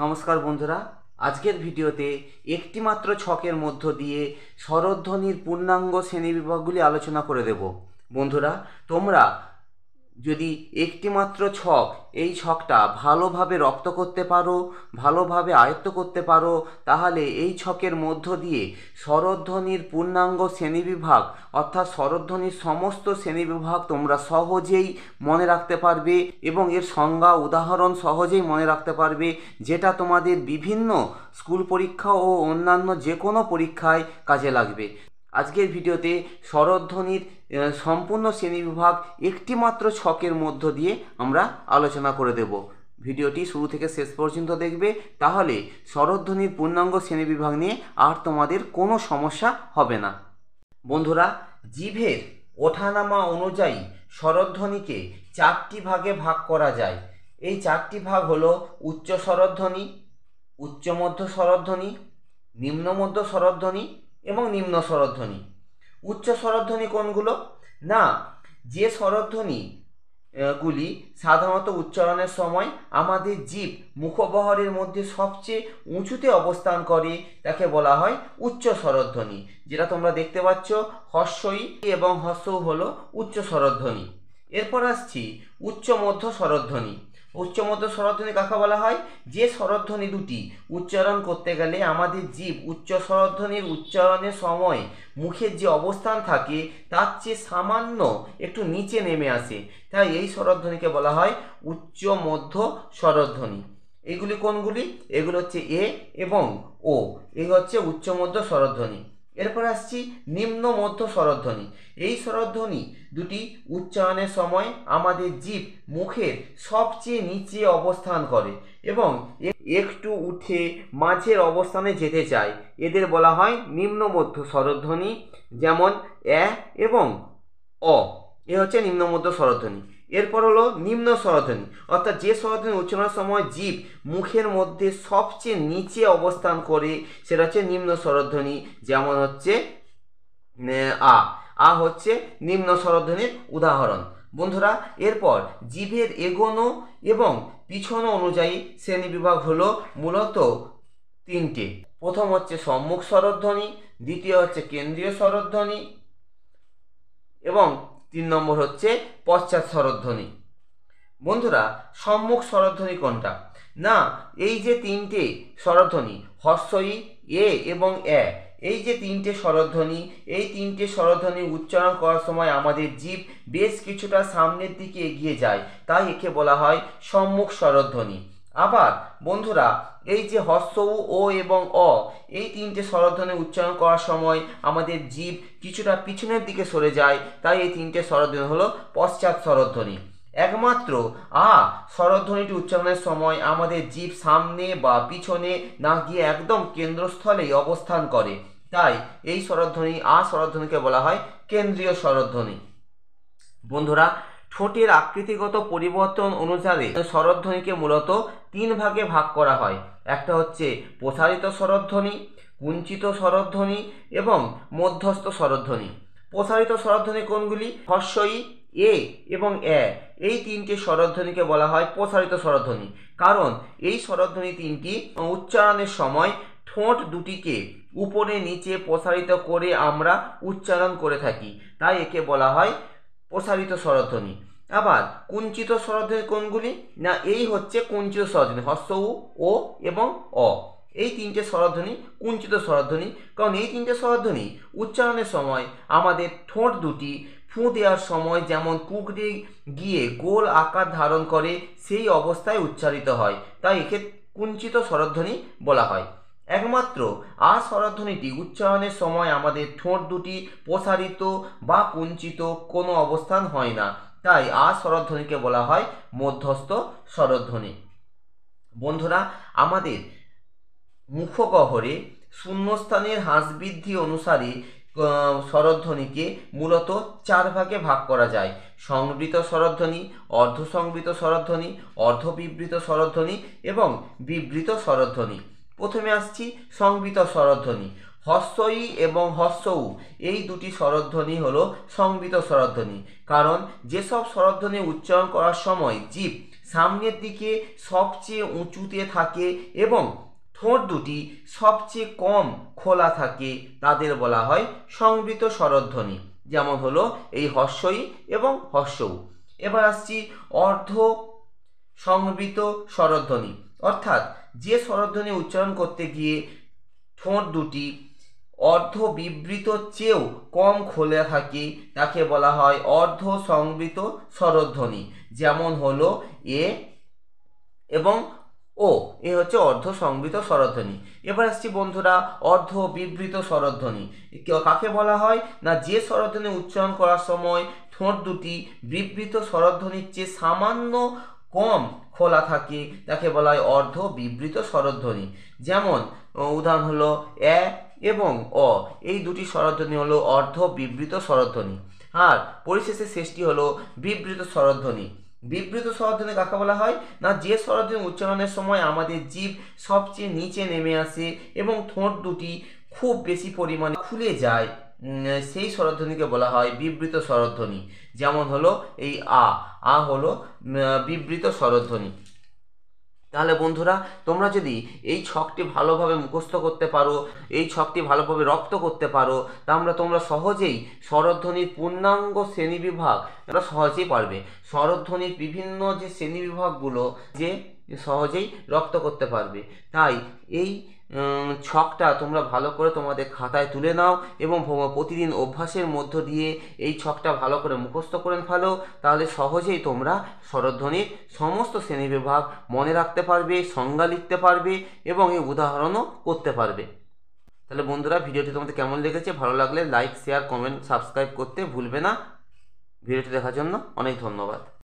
নমস্কার বন্ধুরা, আজকের ভিডিওতে একটি মাত্র ছকের মধ্য দিয়ে স্বরধ্বনির পূর্ণাঙ্গ শ্রেণীবিভাগগুলি আলোচনা করে দেব। বন্ধুরা, তোমরা যদি একটি মাত্র ছক, এই ছকটা ভালোভাবে রপ্ত করতে পারো, ভালোভাবে আয়ত্ত করতে পারো, তাহলে এই ছকের মধ্য দিয়ে স্বরধ্বনির পূর্ণাঙ্গ শ্রেণীবিভাগ অর্থাৎ স্বরধ্বনির সমস্ত শ্রেণীবিভাগ তোমরা সহজেই মনে রাখতে পারবে এবং এর সংজ্ঞা উদাহরণ সহজেই মনে রাখতে পারবে, যেটা তোমাদের বিভিন্ন স্কুল পরীক্ষা ও অন্যান্য যে কোনো পরীক্ষায় কাজে লাগবে। আজকের ভিডিওতে স্বরধ্বনির সম্পূর্ণ শ্রেণীবিভাগ একটি মাত্র ছকের মধ্য দিয়ে আমরা আলোচনা করে দেব। ভিডিওটি শুরু থেকে শেষ পর্যন্ত দেখবে, তাহলে স্বরধ্বনির পূর্ণাঙ্গ শ্রেণীবিভাগ নিয়ে আর তোমাদের কোনো সমস্যা হবে না। বন্ধুরা, জিভের ওঠানামা অনুযায়ী স্বরধ্বনিকে চারটি ভাগে ভাগ করা যায়। এই চারটি ভাগ হলো উচ্চ স্বরধ্বনি, উচ্চ মধ্য স্বরধ্বনি, নিম্ন মধ্য স্বরধ্বনি এবং নিম্ন স্বরধ্বনি। উচ্চ স্বরধ্বনি কোনগুলো? না, যে স্বরধ্বনি গুলি সাধারণত উচ্চারণের সময় আমাদের জিভ মুখবহরের মধ্যে সবচেয়ে উঁচুতে অবস্থান করে, তাকে বলা হয় উচ্চ স্বরধ্বনি। যেটা তোমরা দেখতে পাচ্ছ, হস্যই এবং হস্যও হলো উচ্চ স্বরধ্বনি। এরপর আসছি উচ্চ মধ্য স্বরধ্বনি। উচ্চ মধ্য স্বরধ্বনি কাকে বলা হয়? যে স্বরধ্বনি দুটি উচ্চারণ করতে গেলে আমাদের জিভ উচ্চ স্বরধ্বনির উচ্চারণের সময় মুখের যে অবস্থান থাকে তার চেয়ে সামান্য একটু নিচে নেমে আসে, তাই এই স্বরধ্বনিকে বলা হয় উচ্চ মধ্য স্বরধ্বনি। এগুলি কোনগুলি? এগুলো হচ্ছে এ এবং ও, এই হচ্ছে উচ্চ মধ্য স্বরধ্বনি। এরপর আসছি নিম্ন মধ্য স্বরধ্বনি। এই স্বরধ্বনি দুটি উচ্চারণের সময় আমাদের জিভ মুখের সবচেয়ে নিচে অবস্থান করে এবং একটু উঠে মাঝের অবস্থানে যেতে চায়, এদের বলা হয় নিম্ন মধ্য স্বরধ্বনি। যেমন এ এবং অ, এ হচ্ছে নিম্ন মধ্য স্বরধ্বনি। এরপর হলো নিম্ন স্বরধ্বনি, অর্থাৎ যে স্বরধ্বনি উচ্চারণের সময় জিভ মুখের মধ্যে সবচেয়ে নিচে অবস্থান করে, সেটা হচ্ছে নিম্ন স্বরধ্বনি। যেমন হচ্ছে আ, আ হচ্ছে নিম্ন স্বরধ্বনির উদাহরণ। বন্ধুরা, এরপর জিভের এগোনো এবং পিছনো অনুযায়ী শ্রেণীবিভাগ হলো মূলত তিনটে। প্রথম হচ্ছে সম্মুখ স্বরধ্বনি, দ্বিতীয় হচ্ছে কেন্দ্রীয় স্বরধ্বনি এবং 3 নম্বর হচ্ছে পশ্চাৎ স্বরধ্বনি। বন্ধুরা, সম্মুখ স্বরধ্বনি কোনটা? না, এই যে তিনটে স্বরধ্বনি হস্যই, এ এবং এ, এই যে তিনটে স্বরধ্বনি, এই তিনটে স্বরধ্বনি উচ্চারণ করার সময় আমাদের জিভ বেশ কিছুটা সামনের দিকে এগিয়ে যায়, তাই একে বলা হয় সম্মুখ স্বরধ্বনি। আবার বন্ধুরা, এই যে হস্য ও এবং অ, এই তিনটে স্বরধ্বনি উচ্চারণ করার সময় আমাদের জিভ কিছুটা পিছনের দিকে সরে যায়, তাই এই তিনটে স্বরধ্বনি হলো পশ্চাৎ স্বরধ্বনি। একমাত্র আ স্বরধ্বনিটি উচ্চারণের সময় আমাদের জিভ সামনে বা পিছনে না গিয়ে একদম কেন্দ্রস্থলেই অবস্থান করে, তাই এই স্বরধ্বনি আ স্বরধ্বনিকে বলা হয় কেন্দ্রীয় স্বরধ্বনি। বন্ধুরা, ঠোঁটের আকৃতিগত পরিবর্তন অনুসারে স্বরধ্বনিকে মূলত 3 ভাগে ভাগ করা হয়। একটা হচ্ছে প্রসারিত স্বরধ্বনি, কুঞ্চিত স্বরধ্বনি এবং মধ্যস্থ স্বরধ্বনি। প্রসারিত স্বরধ্বনি কোনগুলি? হস্যই, এ এবং এ, এই তিনটে স্বরধ্বনিকে বলা হয় প্রসারিত স্বরধ্বনি, কারণ এই স্বরধ্বনি তিনটি উচ্চারণের সময় ঠোঁট দুটিকে উপরে নিচে প্রসারিত করে আমরা উচ্চারণ করে থাকি, তাই একে বলা হয় প্রসারিত স্বরধ্বনি। আবার কুঞ্চিত স্বরধ্বনি কোনগুলি? না, এই হচ্ছে কুঞ্চিত স্বরধ্বনি, হস্য ও এবং অ, এই তিনটে স্বরধ্বনি কুঞ্চিত স্বরধ্বনি, কারণ এই তিনটে স্বরধ্বনি উচ্চারণের সময় আমাদের ঠোঁট দুটি ফু দেওয়ার সময় যেমন কুঁকড়ে গিয়ে গোল আকার ধারণ করে, সেই অবস্থায় উচ্চারিত হয়, তাই একে কুঞ্চিত স্বরধ্বনি বলা হয়। একমাত্র আ স্বরধ্বনিটি উচ্চারণের সময় আমাদের ঠোঁট দুটি প্রসারিত বা কুঞ্চিত কোনো অবস্থান হয় না, তাই আ স্বরধ্বনিকে বলা হয় মধ্যস্থ স্বরধ্বনি। বন্ধুরা, আমাদের মুখগহ্বরে শূন্যস্থানের হ্রাস বৃদ্ধি অনুসারে স্বরধ্বনিকে মূলত 4 ভাগে ভাগ করা যায়: সংবৃত স্বরধ্বনি, অর্ধসংবৃত স্বরধ্বনি, অর্ধবিবৃত স্বরধ্বনি এবং বিবৃত স্বরধ্বনি। প্রথমে আসছি সংবৃত স্বরধ্বনি। হস্যই এবং হস্য উ, এই দুটি স্বরধ্বনি হলো সংবৃত স্বরধ্বনি, কারণ যেসব স্বরধ্বনি উচ্চারণ করার সময় জিভ সামনের দিকে সবচেয়ে উঁচুতে থাকে এবং ঠোঁট দুটি সবচেয়ে কম খোলা থাকে তাদের বলা হয় সংবৃত স্বরধ্বনি। যেমন হলো এই হর্ষই এবং হর্ষৌ। এবার আসছি অর্ধ সংবৃত স্বরধ্বনি, অর্থাৎ যে স্বরধ্বনি উচ্চারণ করতে গিয়ে ঠোঁট দুটি অর্ধ বিবৃত চেয়েও কম খোলা থাকে তাকে বলা হয় অর্ধ সংবৃত স্বরধ্বনি। যেমন হলো এ এবং ও, এ হচ্ছে অর্ধ সংবৃত স্বরধ্বনি। এবার আসছি বন্ধুরা অর্ধ বিবৃত স্বরধ্বনি। কাকে বলা হয় না, যে স্বরধ্বনি উচ্চারণ করার সময় ঠোঁট দুটি বিবৃত স্বরধ্বনির চেয়ে সামান্য কম খোলা থাকে তাকে বলা হয় অর্ধ বিবৃত স্বরধ্বনি। যেমন উদাহরণ হলো এ এবং অ, এই দুটি স্বরধ্বনি হলো অর্ধ বিবৃত স্বরধ্বনি। আর পরিশেষে শেষটি হলো বিবৃত স্বরধ্বনি। বিবৃত স্বরধ্বনি কাকে বলা হয় না, যে স্বরধ্বনি উচ্চারণের সময় আমাদের জিভ সবচেয়ে নিচে নেমে আসে এবং ঠোঁট দুটি খুব বেশি পরিমাণে খুলে যায়, সেই স্বরধ্বনিকে বলা হয় বিবৃত স্বরধ্বনি। যেমন হলো এই আ হলো বিবৃত স্বরধ্বনি। তাহলে বন্ধুরা, তোমরা যদি এই ছকটি ভালোভাবে মুখস্থ করতে পারো, এই ছকটি ভালোভাবে রপ্ত করতে পারো, তাহলে তোমরা সহজেই স্বরধ্বনির পূর্ণাঙ্গ শ্রেণীবিভাগ তোমরা সহজেই পারবে। স্বরধ্বনির বিভিন্ন যে শ্রেণীবিভাগগুলো যে সহজেই রপ্ত করতে পারবে। তাই এই ছকটা তোমরা ভালো করে তোমাদের খাতায় তুলে নাও এবং প্রতিদিন অভ্যাসের মধ্য দিয়ে এই ছকটা ভালো করে মুখস্থ করে ফেলো। তাহলে সহজেই তোমরা স্বরধ্বনির সমস্ত শ্রেণীবিভাগ মনে রাখতে পারবে, সংজ্ঞা লিখতে পারবে এবং এই উদাহরণও করতে পারবে। তাহলে বন্ধুরা, ভিডিওটি তোমাদের কেমন লেগেছে? ভালো লাগলে লাইক, শেয়ার, কমেন্ট, সাবস্ক্রাইব করতে ভুলবে না। ভিডিওটি দেখার জন্য অনেক ধন্যবাদ।